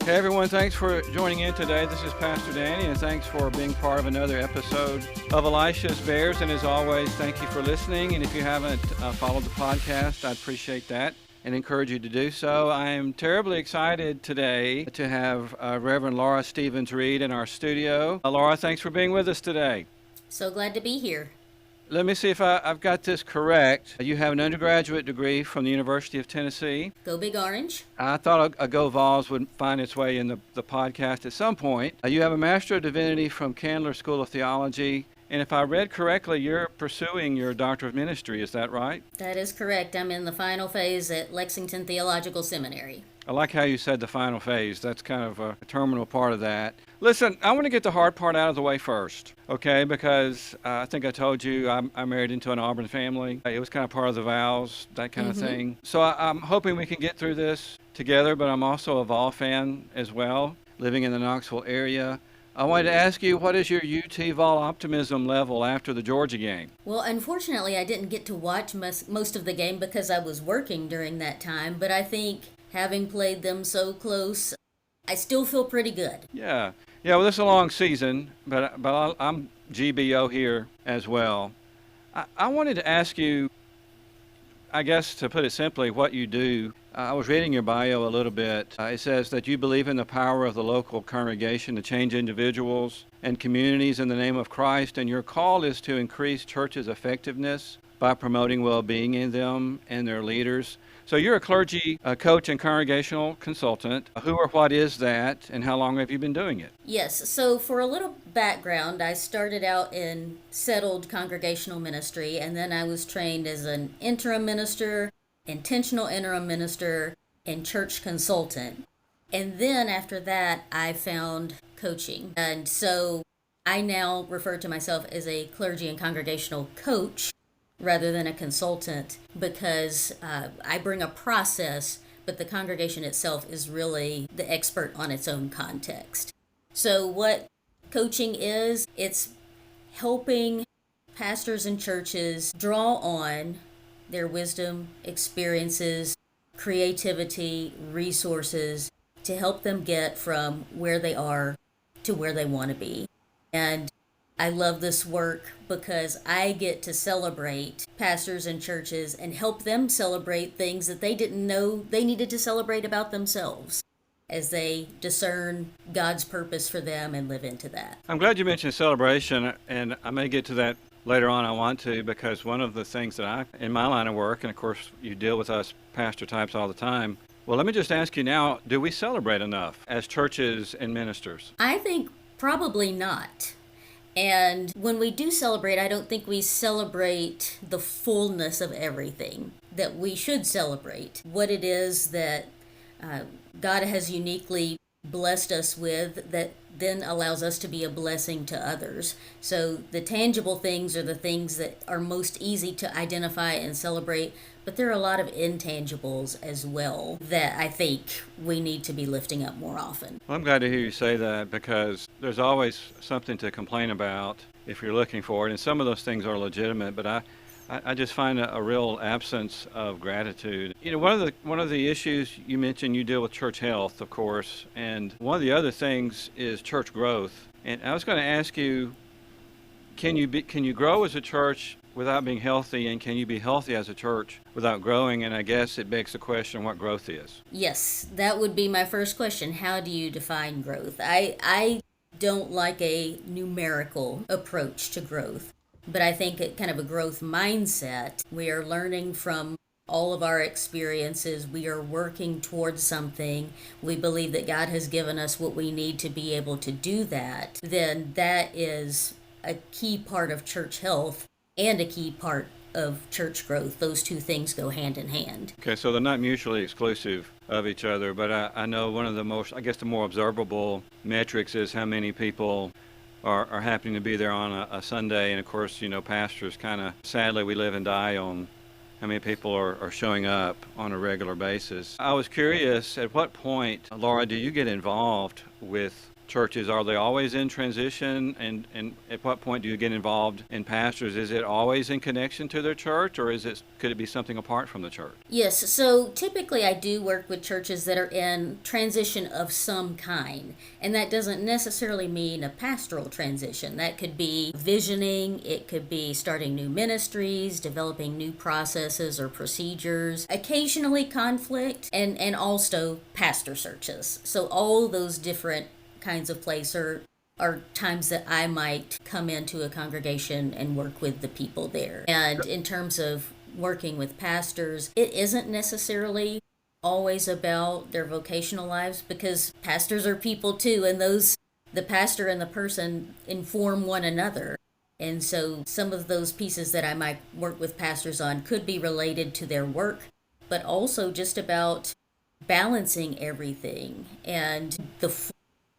Hey everyone, thanks for joining in today. This is Pastor Danny, and thanks for being part of another episode of Elisha's Bears. And as always, thank you for listening. And if you haven't followed the podcast, I'd appreciate that and encourage you to do so. I am terribly excited today to have Reverend Laura Stevens-Reed in our studio. Laura, thanks for being with us today. So glad to be here. Let me see if I've got this correct. You have an undergraduate degree from the University of Tennessee. Go Big Orange. I thought a Go Vols would find its way in the podcast at some point. You have a Master of Divinity from Candler School of Theology. And if I read correctly, you're pursuing your Doctor of Ministry. Is that right? That is correct. I'm in the final phase at Lexington Theological Seminary. I like how you said the final phase. That's kind of a terminal part of that. Listen, I want to get the hard part out of the way first, okay? Because I think I told you I married into an Auburn family. It was kind of part of the vows, that kind of thing. So I'm hoping we can get through this together, but I'm also a Vol fan as well, living in the Knoxville area. I wanted to ask you, what is your UT Vol optimism level after the Georgia game? Well, unfortunately, I didn't get to watch most of the game because I was working during that time, but I think having played them so close, I still feel pretty good. Yeah, well, this is a long season, but I'm GBO here as well. I wanted to ask you, I guess to put it simply, what you do. I was reading your bio a little bit. It says that you believe in the power of the local congregation to change individuals and communities in the name of Christ, and your call is to increase churches' effectiveness by promoting well-being in them and their leaders. So you're a clergy coach and congregational consultant. Who or what is that, and how long have you been doing it? Yes, so for a little background, I started out in settled congregational ministry, and then I was trained as an interim minister, intentional interim minister, and church consultant. And then after that, I found coaching. And so I now refer to myself as a clergy and congregational coach rather than a consultant, because I bring a process, but the congregation itself is really the expert on its own context. So what coaching is, it's helping pastors and churches draw on their wisdom, experiences, creativity, resources to help them get from where they are to where they want to be. And I love this work because I get to celebrate pastors and churches and help them celebrate things that they didn't know they needed to celebrate about themselves as they discern God's purpose for them and live into that. I'm glad you mentioned celebration, and I may get to that later on. I want to, because one of the things that in my line of work, and of course you deal with us pastor types all the time. Well, let me just ask you now, do we celebrate enough as churches and ministers? I think probably not. And when we do celebrate, I don't think we celebrate the fullness of everything that we should celebrate. What it is that God has uniquely blessed us with that then allows us to be a blessing to others. So the tangible things are the things that are most easy to identify and celebrate, but there are a lot of intangibles as well that I think we need to be lifting up more often. Well, I'm glad to hear you say that, because there's always something to complain about if you're looking for it, and some of those things are legitimate, but I just find a real absence of gratitude. You know, one of the issues you mentioned, you deal with church health, of course, and one of the other things is church growth. And I was going to ask you, can you grow as a church without being healthy, and can you be healthy as a church without growing? And I guess it begs the question what growth is. Yes, that would be my first question. How do you define growth? I don't like a numerical approach to growth. But I think it kind of a growth mindset. We are learning from all of our experiences. We are working towards something. We believe that God has given us what we need to be able to do that. Then that is a key part of church health and a key part of church growth. Those two things go hand in hand. Okay, so they're not mutually exclusive of each other, but I know one of the more observable metrics is how many people are happening to be there on a Sunday. And of course, you know, pastors kind of, sadly, we live and die on how many people are showing up on a regular basis. I was curious, at what point, Laura, do you get involved with churches, are they always in transition? And at what point do you get involved in pastors? Is it always in connection to their church, or could it be something apart from the church? Yes, so typically I do work with churches that are in transition of some kind, and that doesn't necessarily mean a pastoral transition. That could be visioning, it could be starting new ministries, developing new processes or procedures, occasionally conflict, and also pastor searches. So all those different kinds of places are times that I might come into a congregation and work with the people there. And in terms of working with pastors, it isn't necessarily always about their vocational lives, because pastors are people too, and the pastor and the person inform one another. And so some of those pieces that I might work with pastors on could be related to their work, but also just about balancing everything and the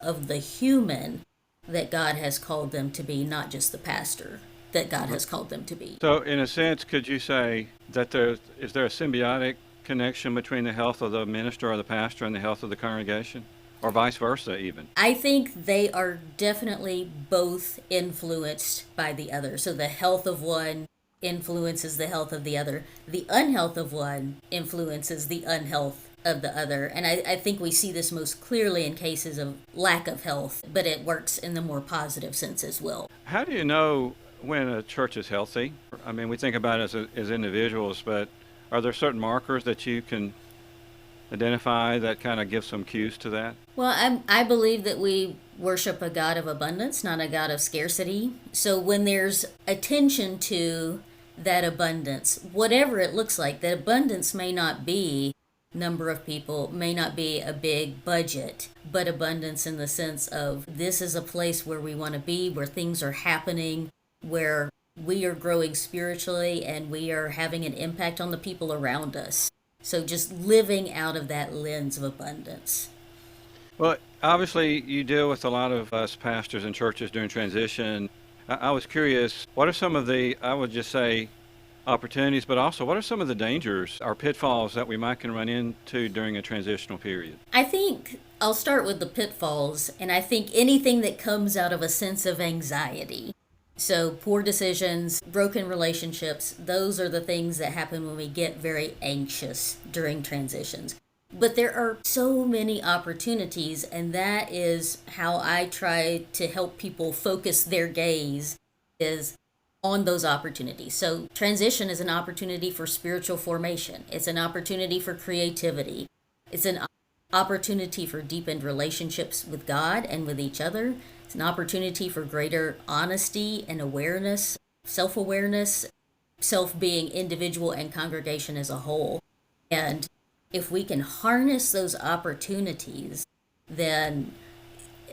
of the human that God has called them to be, not just the pastor that God has called them to be. So, in a sense, could you say that is there a symbiotic connection between the health of the minister or the pastor and the health of the congregation, or vice versa, even? I think they are definitely both influenced by the other. So the health of one influences the health of the other. The unhealth of one influences the unhealth of the other. And I think we see this most clearly in cases of lack of health, but it works in the more positive sense as well. How do you know when a church is healthy? I mean, we think about it as individuals, but are there certain markers that you can identify that kind of give some cues to that? Well, I believe that we worship a God of abundance, not a God of scarcity. So when there's attention to that abundance, whatever it looks like, that abundance may not be number of people, may not be a big budget, but abundance in the sense of this is a place where we want to be, where things are happening, where we are growing spiritually and we are having an impact on the people around us. So just living out of that lens of abundance. Well, obviously, you deal with a lot of us pastors and churches during transition. I was curious, what are some of the, I would just say, opportunities, but also what are some of the dangers or pitfalls that we might can run into during a transitional period? I think I'll start with the pitfalls, and I think anything that comes out of a sense of anxiety. So poor decisions, broken relationships, those are the things that happen when we get very anxious during transitions. But there are so many opportunities, and that is how I try to help people focus their gaze, is on those opportunities. So transition is an opportunity for spiritual formation. It's an opportunity for creativity. It's an opportunity for deepened relationships with God and with each other. It's an opportunity for greater honesty and awareness, self-awareness, self being individual and congregation as a whole. And if we can harness those opportunities, then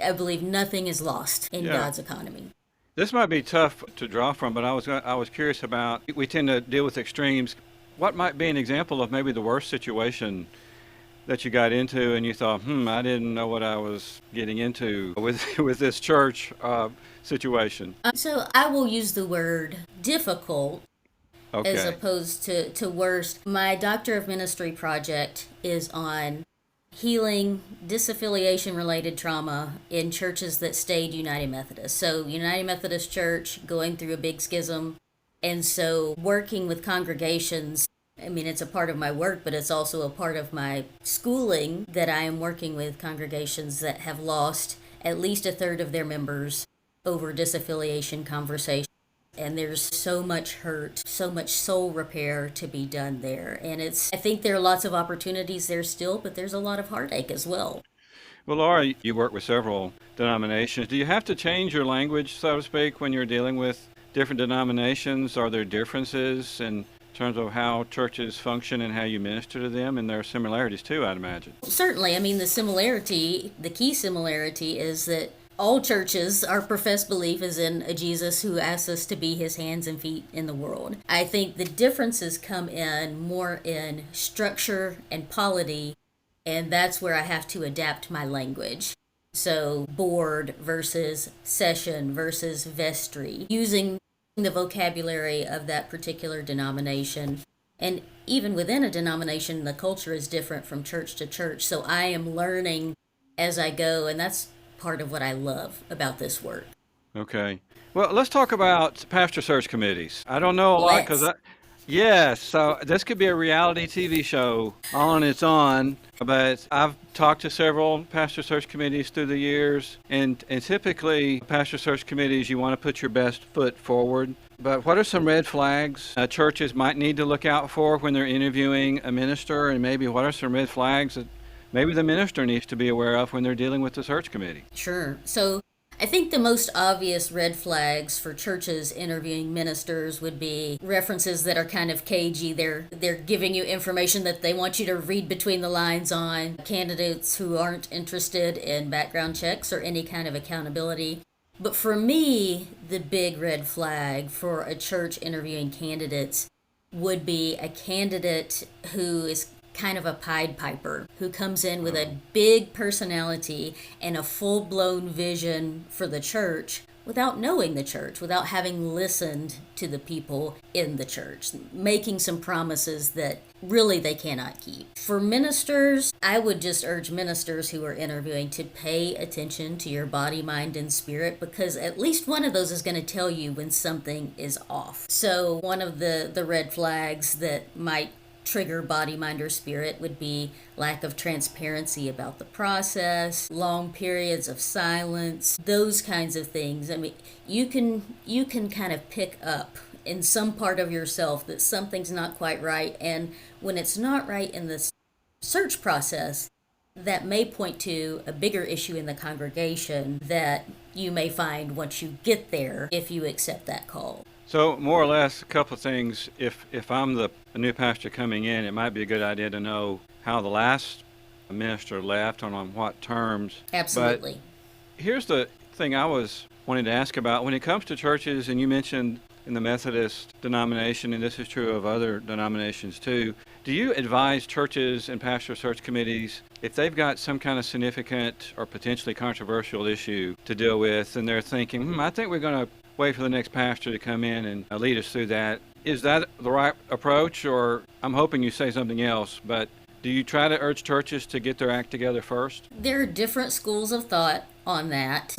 I believe nothing is lost in God's economy. This might be tough to draw from, but I was curious about, we tend to deal with extremes. What might be an example of maybe the worst situation that you got into and you thought, I didn't know what I was getting into with this church situation? So I will use the word difficult as opposed to worst. My Doctor of Ministry project is on healing disaffiliation-related trauma in churches that stayed United Methodist. So United Methodist Church going through a big schism, and so working with congregations. I mean, it's a part of my work, but it's also a part of my schooling that I am working with congregations that have lost at least a third of their members over disaffiliation conversations. And there's so much hurt, so much soul repair to be done there. And I think there are lots of opportunities there still, but there's a lot of heartache as well. Well, Laura, you work with several denominations. Do you have to change your language, so to speak, when you're dealing with different denominations? Are there differences in terms of how churches function and how you minister to them? And there are similarities too, I'd imagine. Certainly. I mean, the key similarity is that all churches, our professed belief is in a Jesus who asks us to be his hands and feet in the world. I think the differences come in more in structure and polity, and that's where I have to adapt my language. So board versus session versus vestry, using the vocabulary of that particular denomination. And even within a denomination, the culture is different from church to church. So I am learning as I go, and that's part of what I love about this work. Okay. Well, let's talk about pastor search committees. I don't know a lot because Let's. yes, so this could be a reality TV show all on its own, but I've talked to several pastor search committees through the years, and typically pastor search committees, you want to put your best foot forward. But what are some red flags churches might need to look out for when they're interviewing a minister, and maybe what are some red flags that maybe the minister needs to be aware of when they're dealing with the search committee? Sure. So I think the most obvious red flags for churches interviewing ministers would be references that are kind of cagey. They're giving you information that they want you to read between the lines on, candidates who aren't interested in background checks or any kind of accountability. But for me, the big red flag for a church interviewing candidates would be a candidate who is kind of a Pied Piper, who comes in with a big personality and a full-blown vision for the church without knowing the church, without having listened to the people in the church, making some promises that really they cannot keep. For ministers, I would just urge ministers who are interviewing to pay attention to your body, mind, and spirit, because at least one of those is going to tell you when something is off. So one of the red flags that might trigger body, mind, or spirit would be lack of transparency about the process, long periods of silence, those kinds of things. I mean, you can kind of pick up in some part of yourself that something's not quite right, and when it's not right in the search process, that may point to a bigger issue in the congregation that you may find once you get there if you accept that call. So more or less, a couple of things. If I'm a new pastor coming in, it might be a good idea to know how the last minister left and on what terms. Absolutely. But here's the thing I was wanting to ask about. When it comes to churches, and you mentioned in the Methodist denomination, and this is true of other denominations too, do you advise churches and pastor search committees if they've got some kind of significant or potentially controversial issue to deal with, and they're thinking, I think we're going to wait for the next pastor to come in and lead us through that. Is that the right approach, or I'm hoping you say something else, but do you try to urge churches to get their act together first? There are different schools of thought on that.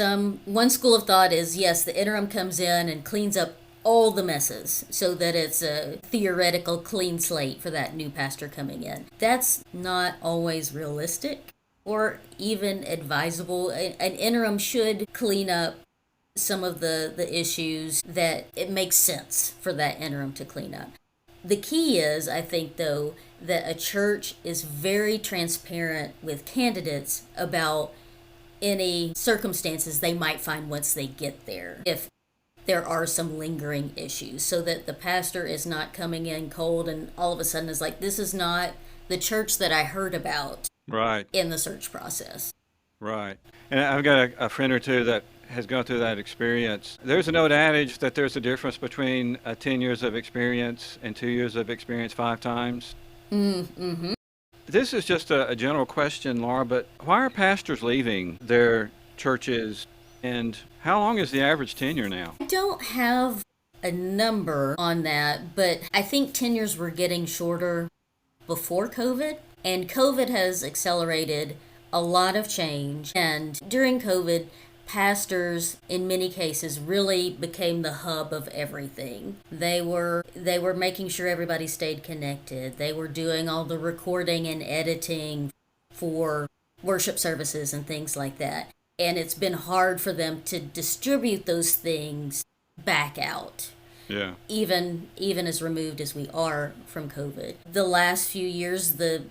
One school of thought is, yes, the interim comes in and cleans up all the messes so that it's a theoretical clean slate for that new pastor coming in. That's not always realistic or even advisable. An interim should clean up some of the issues that it makes sense for that interim to clean up. The key is, I think, though, that a church is very transparent with candidates about any circumstances they might find once they get there, if there are some lingering issues, so that the pastor is not coming in cold and all of a sudden is like, this is not the church that I heard about Right, in the search process. right. And I've got a friend or two that has gone through that experience. There's an old adage that there's a difference between 10 years of experience and 2 years of experience 5 times. Mm-hmm. This is just a general question, Laura, but why are pastors leaving their churches, and how long is the average tenure now? I don't have a number on that, but I think tenures were getting shorter before COVID, and COVID has accelerated a lot of change. And during COVID, pastors in many cases really became the hub of everything. They were making sure everybody stayed connected. They were doing all the recording and editing for worship services and things like that. And it's been hard for them to distribute those things back out. Yeah. Even as removed as we are from COVID. The last few years, the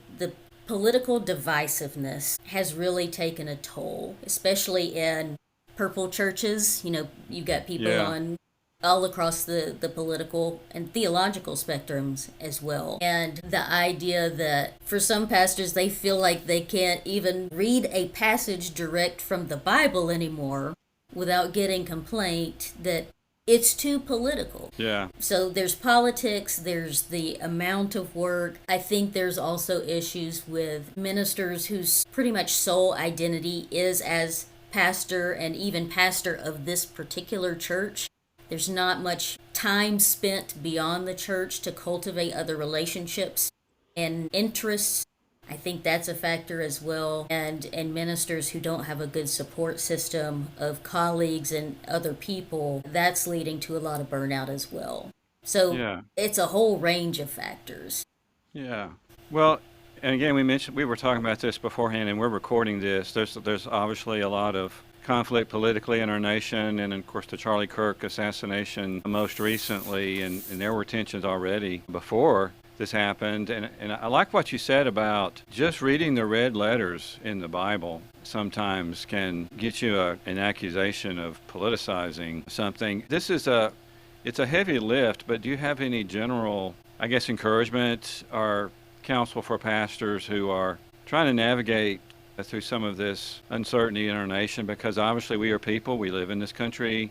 political divisiveness has really taken a toll, especially in purple churches. You know, you've got people on all across the political and theological spectrums as well. And the idea that for some pastors, they feel like they can't even read a passage direct from the Bible anymore without getting complaint that it's too political. Yeah. So there's politics, there's the amount of work. I think there's also issues with ministers whose pretty much sole identity is as pastor and even pastor of this particular church. There's not much time spent beyond the church to cultivate other relationships and interests I think that's a factor as well. And ministers who don't have a good support system of colleagues and other people, that's leading to a lot of burnout as well. So Yeah. it's a whole range of factors. Yeah. Well, and again, we were talking about this beforehand, and we're recording this. There's obviously a lot of conflict politically in our nation, and of course the Charlie Kirk assassination most recently, and there were tensions already before this happened. And I like what you said about just reading the red letters in the Bible sometimes can get you an accusation of politicizing something. It's a heavy lift, but do you have any general, I guess, encouragement or counsel for pastors who are trying to navigate through some of this uncertainty in our nation? Because obviously we are people, we live in this country.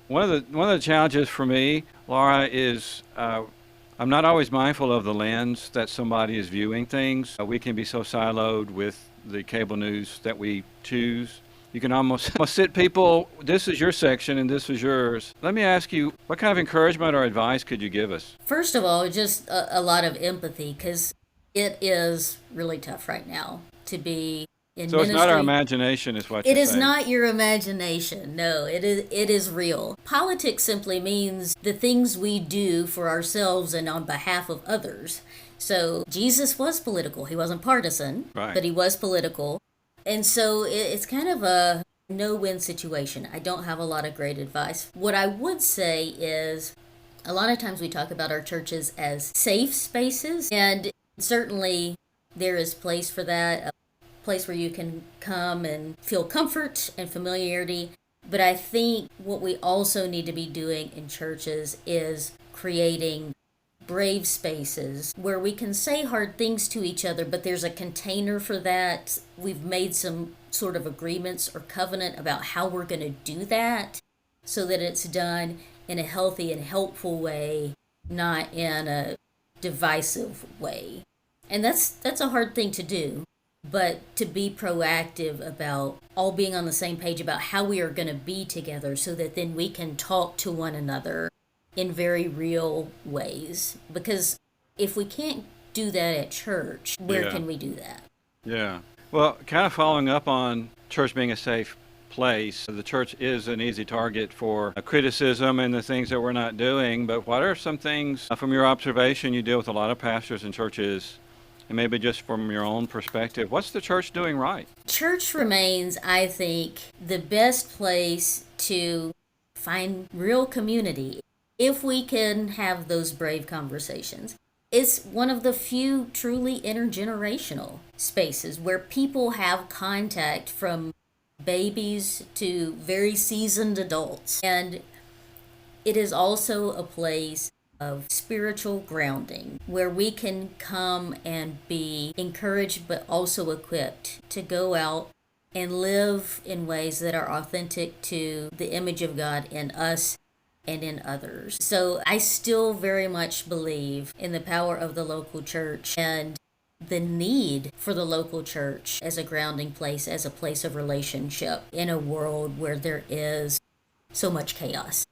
One of the challenges for me, Laura, is I'm not always mindful of the lens that somebody is viewing things. We can be so siloed with the cable news that we choose. You can almost sit people, this is your section and this is yours. Let me ask you, what kind of encouragement or advice could you give us? First of all, just a lot of empathy because it is really tough right now to be in So it's not our ministry. imagination, is what It you're is saying. not your imagination. No, it is real. Politics simply means the things we do for ourselves and on behalf of others. So Jesus was political. He wasn't partisan, Right. but he was political. And so it's kind of a no-win situation. I don't have a lot of great advice. What I would say is a lot of times we talk about our churches as safe spaces, and certainly there is place for that, a place where you can come and feel comfort and familiarity. But I think what we also need to be doing in churches is creating brave spaces where we can say hard things to each other, but there's a container for that. We've made some sort of agreements or covenant about how we're going to do that so that it's done in a healthy and helpful way, not in a divisive way. And that's a hard thing to do, but to be proactive about all being on the same page about how we are going to be together so that then we can talk to one another in very real ways. Because if we can't do that at church, where Yeah. can we do that? Yeah. Well, kind of following up on church being a safe place, the church is an easy target for criticism and the things that we're not doing. But what are some things from your observation? You deal with a lot of pastors and churches, and maybe just from your own perspective, what's the church doing right? Church remains, I think, the best place to find real community if we can have those brave conversations. It's one of the few truly intergenerational spaces where people have contact from babies to very seasoned adults. And it is also a place of spiritual grounding where we can come and be encouraged but also equipped to go out and live in ways that are authentic to the image of God in us and in others. So I still very much believe in the power of the local church and the need for the local church as a grounding place, as a place of relationship in a world where there is so much chaos.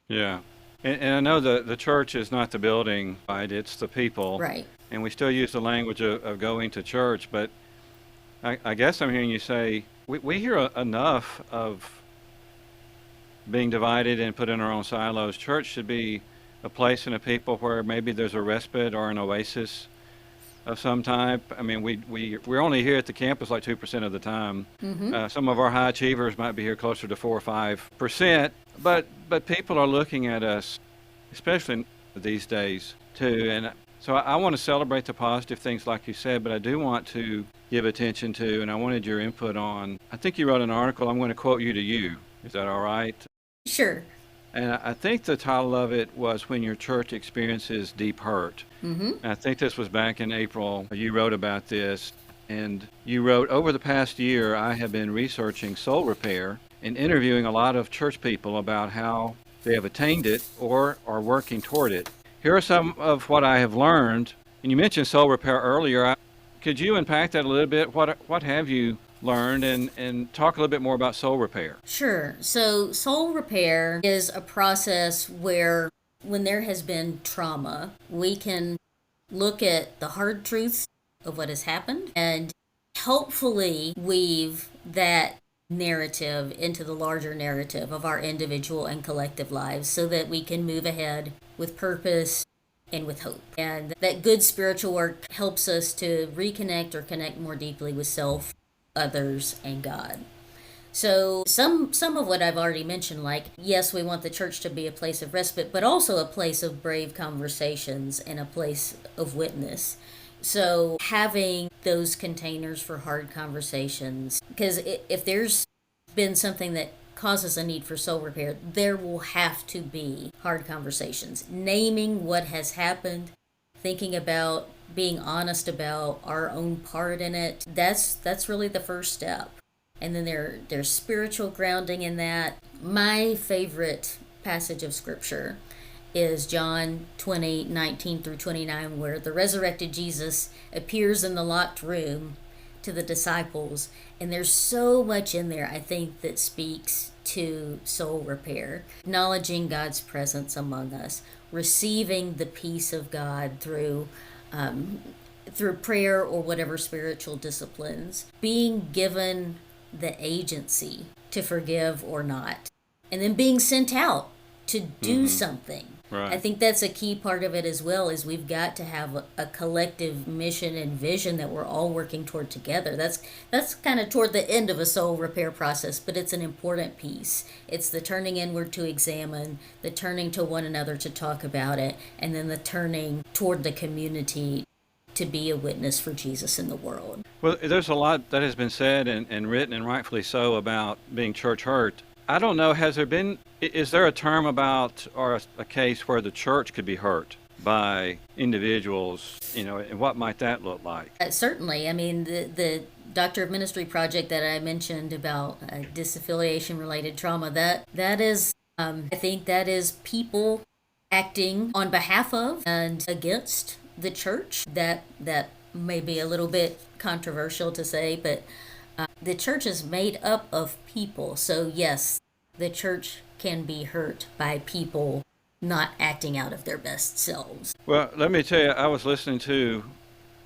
Yeah. And I know the church is not the building, right? It's the people. Right. And we still use the language of going to church, but I guess I'm hearing you say we hear enough of being divided and put in our own silos. Church should be a place and a people where maybe there's a respite or an oasis of some type. I mean, we're only here at the campus like 2% of the time. Some of our high achievers might be here closer to 4 or 5%, but people are looking at us, especially these days too. And so I want to celebrate the positive things like you said, but I do want to give attention to, and I wanted your input on, I think you wrote an article, I'm going to quote you to you. Is that all right? Sure. And I think the title of it was When Your Church Experiences Deep Hurt. And I think this was back in April. You wrote about this. And you wrote, over the past year, I have been researching soul repair and interviewing a lot of church people about how they have attained it or are working toward it. Here are some of what I have learned. And you mentioned soul repair earlier. Could you unpack that a little bit? What have you learned and talk a little bit more about soul repair? Sure. So, soul repair is a process where, when there has been trauma, we can look at the hard truths of what has happened and hopefully weave that narrative into the larger narrative of our individual and collective lives so that we can move ahead with purpose and with hope. And that good spiritual work helps us to reconnect or connect more deeply with self, others, and God. So some of what I've already mentioned, like yes, we want the church to be a place of respite, but also a place of brave conversations and a place of witness. So having those containers for hard conversations, because if there's been something that causes a need for soul repair, there will have to be hard conversations. Naming what has happened, thinking about being honest about our own part in it, that's really the first step. And then there's spiritual grounding in that. My favorite passage of scripture is John 20:19-29, where the resurrected Jesus appears in the locked room to the disciples. And there's so much in there, I think, that speaks to soul repair. Acknowledging God's presence among us, receiving the peace of God through prayer or whatever spiritual disciplines, being given the agency to forgive or not, and then being sent out to do something. Right. I think that's a key part of it as well, is we've got to have a collective mission and vision that we're all working toward together. That's kind of toward the end of a soul repair process, but it's an important piece. It's the turning inward to examine, the turning to one another to talk about it, and then the turning toward the community to be a witness for Jesus in the world. Well, there's a lot that has been said and written, and rightfully so, about being church hurt. I don't know, is there a term about, or a case where the church could be hurt by individuals, and what might that look like? Certainly. I mean, the Doctor of Ministry project that I mentioned about disaffiliation-related trauma, that is, I think that is people acting on behalf of and against the church. That may be a little bit controversial to say, but the church is made up of people. So yes, the church can be hurt by people not acting out of their best selves. Well, let me tell you, I was listening to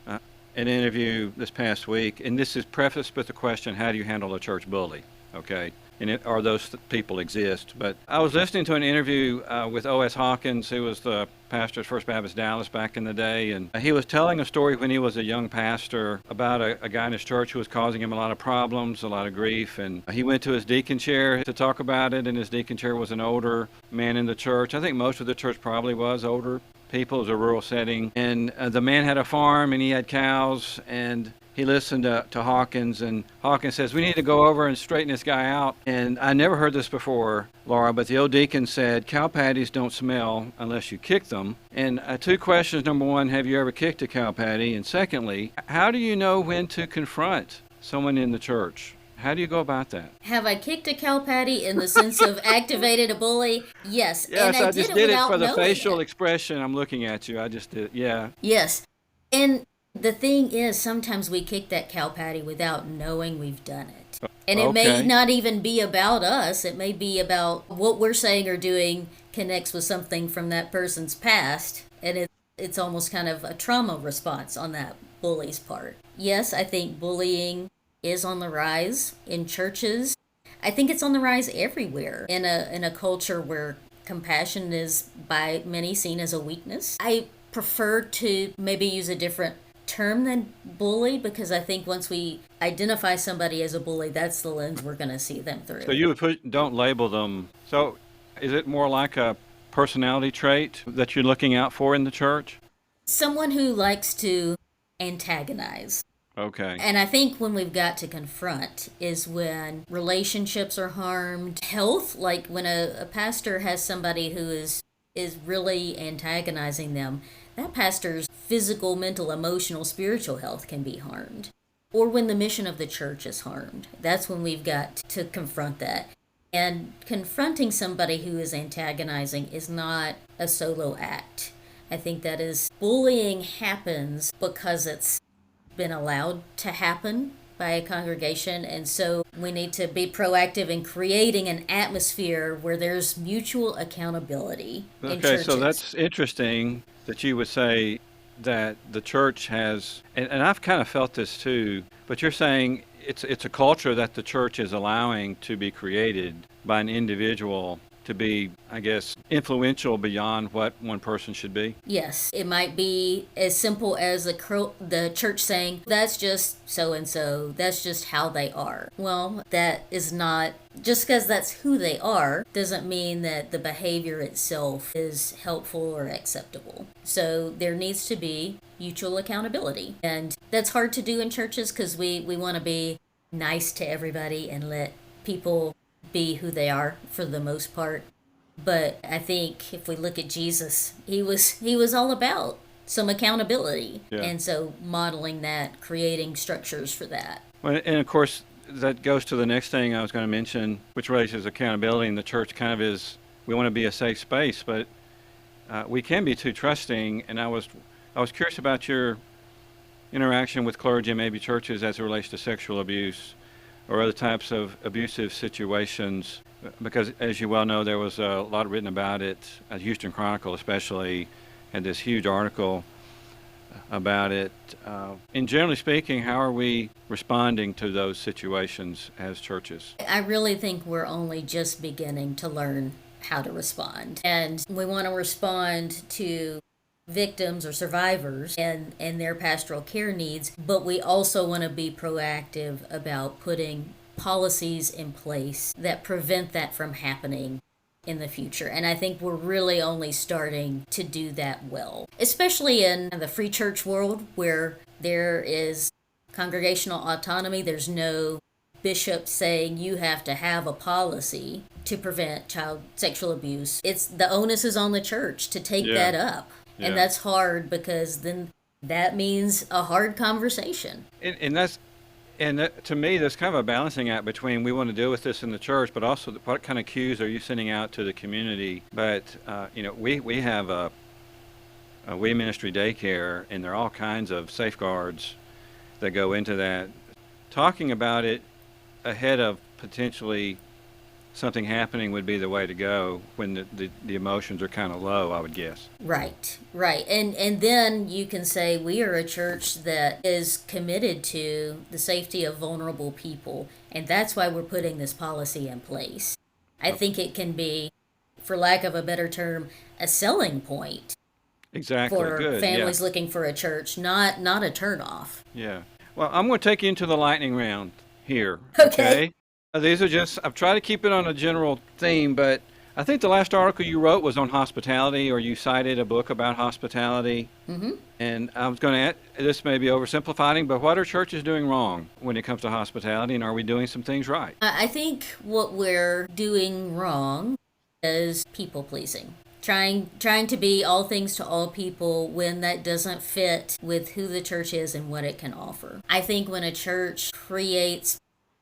an interview this past week, and this is prefaced with the question, how do you handle a church bully? Okay. And are those people exist? But I was listening to an interview with O.S. Hawkins, who was the pastor at First Baptist Dallas back in the day, and he was telling a story when he was a young pastor about a guy in his church who was causing him a lot of problems, a lot of grief, and he went to his deacon chair to talk about it, and his deacon chair was an older man in the church. I think most of the church probably was older people. It was a rural setting, and the man had a farm, and he had cows, and he listened to Hawkins, and Hawkins says, we need to go over and straighten this guy out. And I never heard this before, Laura, but the old deacon said, cow patties don't smell unless you kick them. And two questions. Number one, have you ever kicked a cow patty? And secondly, how do you know when to confront someone in the church? How do you go about that? Have I kicked a cow patty in the sense of activated a bully? Yes. Yes, and I just did it for the facial it. expression. I'm looking at you. I just did, yeah. Yes. And the thing is, sometimes we kick that cow patty without knowing we've done it. And it may not even be about us. It may be about what we're saying or doing connects with something from that person's past. And it's almost kind of a trauma response on that bully's part. Yes, I think bullying is on the rise in churches. I think it's on the rise everywhere in a culture where compassion is by many seen as a weakness. I prefer to maybe use a different term than bully, because I think once we identify somebody as a bully, that's the lens we're going to see them through. So you would don't label them. So is it more like a personality trait that you're looking out for in the church? Someone who likes to antagonize. Okay. And I think when we've got to confront is when relationships are harmed. Health, like when a pastor has somebody who is really antagonizing them, that pastor's physical, mental, emotional, spiritual health can be harmed. Or when the mission of the church is harmed. That's when we've got to confront that. And confronting somebody who is antagonizing is not a solo act. I think that is, bullying happens because it's been allowed to happen by a congregation, and so we need to be proactive in creating an atmosphere where there's mutual accountability in churches. So that's interesting that you would say that the church has, and I've kind of felt this too, but you're saying it's a culture that the church is allowing to be created by an individual to be, I guess, influential beyond what one person should be. Yes, it might be as simple as the church saying, that's just so and so, that's just how they are. Well, that is not, just because that's who they are, doesn't mean that the behavior itself is helpful or acceptable. So there needs to be mutual accountability. And that's hard to do in churches because we want to be nice to everybody and let people be who they are for the most part. But I think if we look at Jesus, he was all about some accountability. Yeah. And so modeling that, creating structures for that. Well, and of course, that goes to the next thing I was going to mention, which relates to accountability. And the church kind of is, we want to be a safe space, but we can be too trusting. And I was curious about your interaction with clergy and maybe churches as it relates to sexual abuse or other types of abusive situations, because as you well know, there was a lot written about it. Houston Chronicle especially had this huge article about it. And generally speaking, how are we responding to those situations as churches? I really think we're only just beginning to learn how to respond. And we want to respond to victims or survivors and their pastoral care needs, but we also want to be proactive about putting policies in place that prevent that from happening in the future. And I think we're really only starting to do that well, especially in the free church world where there is congregational autonomy. There's no bishop saying you have to have a policy to prevent child sexual abuse. It's the onus is on the church to take that up. Yeah. And that's hard because then that means a hard conversation. And to me, there's kind of a balancing act between we want to deal with this in the church, but also what kind of cues are you sending out to the community? But we have a we ministry daycare, and there are all kinds of safeguards that go into that. Talking about it ahead of potentially something happening would be the way to go when the emotions are kind of low, I would guess. Right. And then you can say we are a church that is committed to the safety of vulnerable people, and that's why we're putting this policy in place. I think it can be, for lack of a better term, a selling point. Exactly. For Good. families looking for a church, not a turnoff. Yeah. Well, I'm going to take you into the lightning round here. Okay. These are just, I've tried to keep it on a general theme, but I think the last article you wrote was on hospitality, or you cited a book about hospitality. Mm-hmm. And I was going to add, this may be oversimplifying, but what are churches doing wrong when it comes to hospitality, and are we doing some things right? I think what we're doing wrong is people pleasing. Trying to be all things to all people when that doesn't fit with who the church is and what it can offer. I think when a church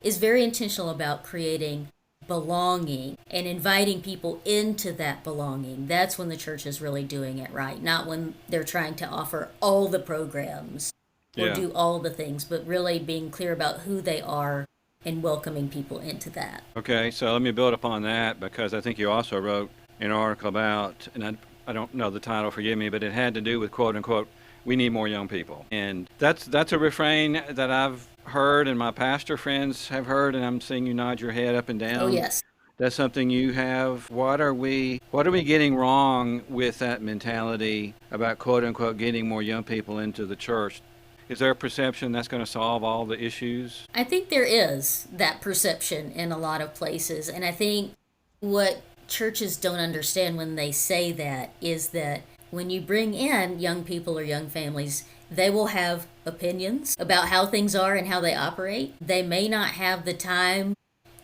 is very intentional about creating belonging and inviting people into that belonging, that's when the church is really doing it right, not when they're trying to offer all the programs or do all the things, but really being clear about who they are and welcoming people into that. Okay, so let me build upon that, because I think you also wrote an article about, and I don't know the title, forgive me, but it had to do with, quote unquote, we need more young people. And that's a refrain that I've heard and my pastor friends have heard, and I'm seeing you nod your head up and down. Oh, yes. That's something you have. What are we getting wrong with that mentality about, quote unquote, getting more young people into the church? Is there a perception that's going to solve all the issues? I think there is that perception in a lot of places, and I think what churches don't understand when they say that is that when you bring in young people or young families, they will have opinions about how things are and how they operate. They may not have the time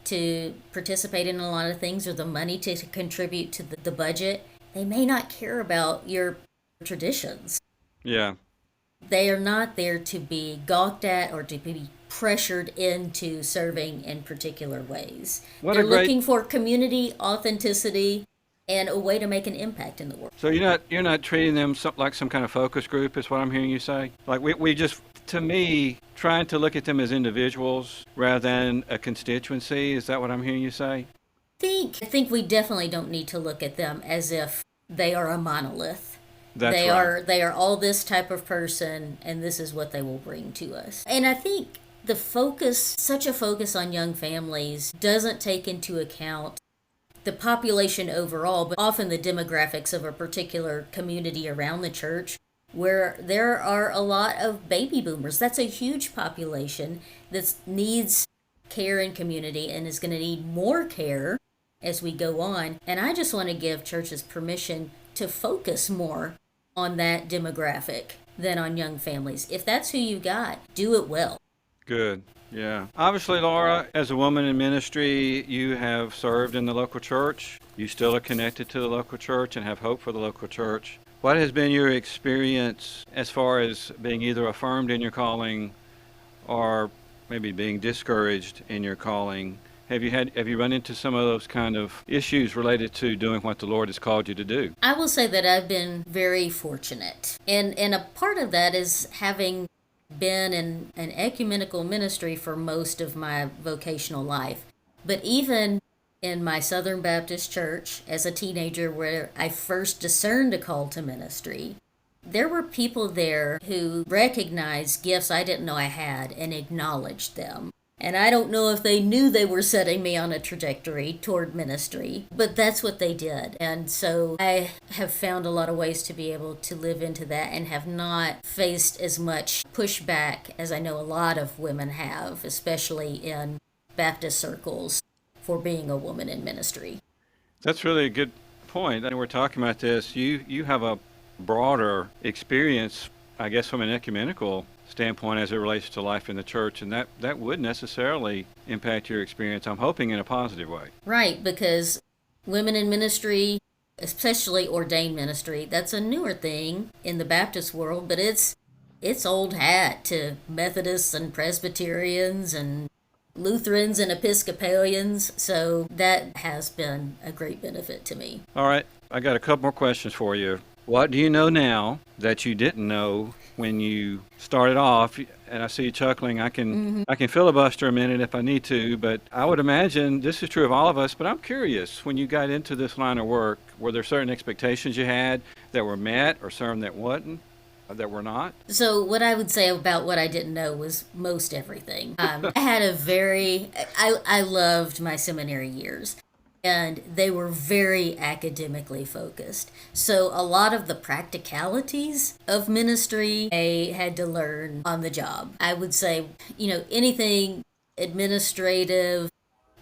to participate in a lot of things or the money to contribute to the budget. They may not care about your traditions. Yeah. They are not there to be gawked at or to be pressured into serving in particular ways. They're looking for community, authenticity, and a way to make an impact in the world. So you're not treating them like some kind of focus group, is what I'm hearing you say? Like we just, to me, trying to look at them as individuals rather than a constituency. Is that what I'm hearing you say? I think we definitely don't need to look at them as if they are a monolith. That's right. They are all this type of person, and this is what they will bring to us. And I think the focus, such a focus on young families, doesn't take into account the population overall, but often the demographics of a particular community around the church, where there are a lot of baby boomers. That's a huge population that needs care and community and is going to need more care as we go on. And I just want to give churches permission to focus more on that demographic than on young families. If that's who you got, do it well. Good. Yeah. Obviously, Laura, as a woman in ministry, you have served in the local church. You still are connected to the local church and have hope for the local church. What has been your experience as far as being either affirmed in your calling or maybe being discouraged in your calling? Have you run into some of those kind of issues related to doing what the Lord has called you to do? I will say that I've been very fortunate. And a part of that is having been in an ecumenical ministry for most of my vocational life. But even in my Southern Baptist church as a teenager, where I first discerned a call to ministry, there were people there who recognized gifts I didn't know I had and acknowledged them. And I don't know if they knew they were setting me on a trajectory toward ministry, but that's what they did. And so I have found a lot of ways to be able to live into that and have not faced as much pushback as I know a lot of women have, especially in Baptist circles, for being a woman in ministry. That's really a good point. And we're talking about this. You have a broader experience, I guess, from an ecumenical standpoint as it relates to life in the church, and that would necessarily impact your experience, I'm hoping, in a positive way. Right, because women in ministry, especially ordained ministry, that's a newer thing in the Baptist world, but it's old hat to Methodists and Presbyterians and Lutherans and Episcopalians, so that has been a great benefit to me. All right, I got a couple more questions for you. What do you know now that you didn't know when you started off? And I see you chuckling. I can filibuster a minute if I need to, but I would imagine this is true of all of us. But I'm curious, when you got into this line of work, were there certain expectations you had that were met, or certain that were not? So what I would say about what I didn't know was most everything. I had I loved my seminary years. And they were very academically focused. So a lot of the practicalities of ministry I had to learn on the job. I would say, anything administrative,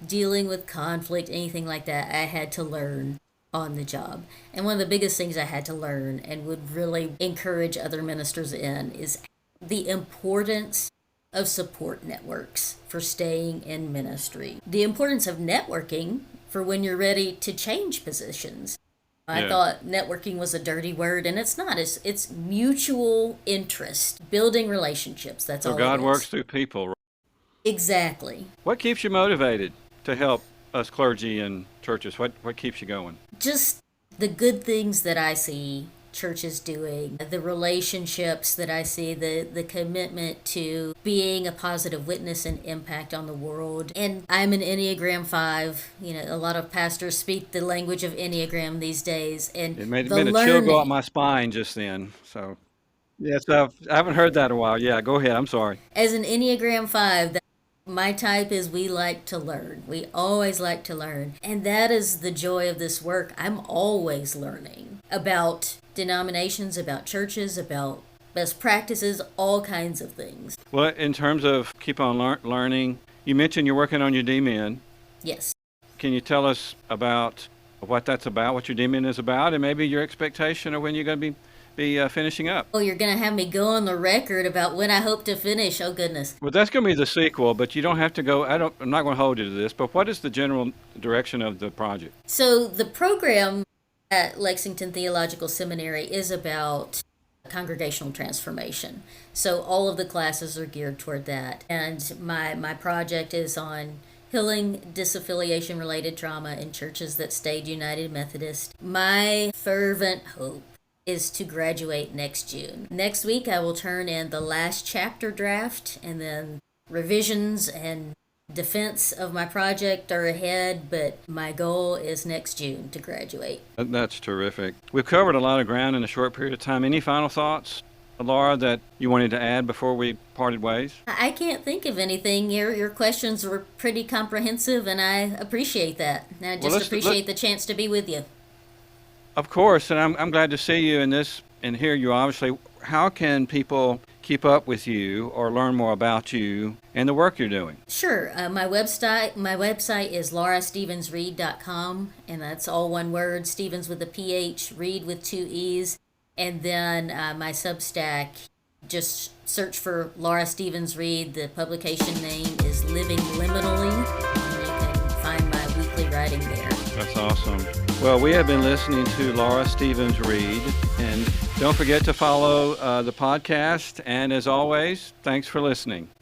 dealing with conflict, anything like that, I had to learn on the job. And one of the biggest things I had to learn and would really encourage other ministers in is the importance of support networks for staying in ministry. The importance of networking for when you're ready to change positions. I thought networking was a dirty word, and it's not. It's mutual interest, building relationships. That's all. So God works through people. Right? Exactly. What keeps you motivated to help us clergy and churches? What keeps you going? Just the good things that I see churches doing, the relationships that I see, the commitment to being a positive witness and impact on the world. And I'm an Enneagram 5. A lot of pastors speak the language of Enneagram these days. And it made a chill go up my spine just then. So, yes, I haven't heard that in a while. Yeah, go ahead. I'm sorry. As an Enneagram 5, my type is we like to learn. We always like to learn. And that is the joy of this work. I'm always learning about denominations, about churches, about best practices, all kinds of things. Well, in terms of keep on learning, you mentioned you're working on your D-Min. Yes. Can you tell us about what that's about, what your D-Min is about, and maybe your expectation of when you're going to be finishing up? Oh, you're going to have me go on the record about when I hope to finish. Oh, goodness. Well, that's going to be the sequel, but you don't have to go. I'm not going to hold you to this, but what is the general direction of the project? So the program at Lexington Theological Seminary is about congregational transformation. So all of the classes are geared toward that. And my project is on healing disaffiliation-related trauma in churches that stayed United Methodist. My fervent hope is to graduate next June. Next week, I will turn in the last chapter draft and then revisions and defense of my project are ahead, but my goal is next June to graduate. That's terrific. We've covered a lot of ground in a short period of time. Any final thoughts, Laura, that you wanted to add before we parted ways? I can't think of anything. Your questions were pretty comprehensive, and I appreciate that. And I just appreciate the chance to be with you. Of course, and I'm glad to see you in this and hear you, obviously. How can people keep up with you or learn more about you and the work you're doing? Sure. My website is laurastevensreed.com, and that's all one word, Stevens with a PH, Reed with 2 E's. And then my Substack, just search for Laura Stevens Reed. The publication name is Living Liminally, and you can find my weekly writing there. That's awesome. Well, we have been listening to Laura Stevens Reed, and don't forget to follow the podcast. And as always, thanks for listening.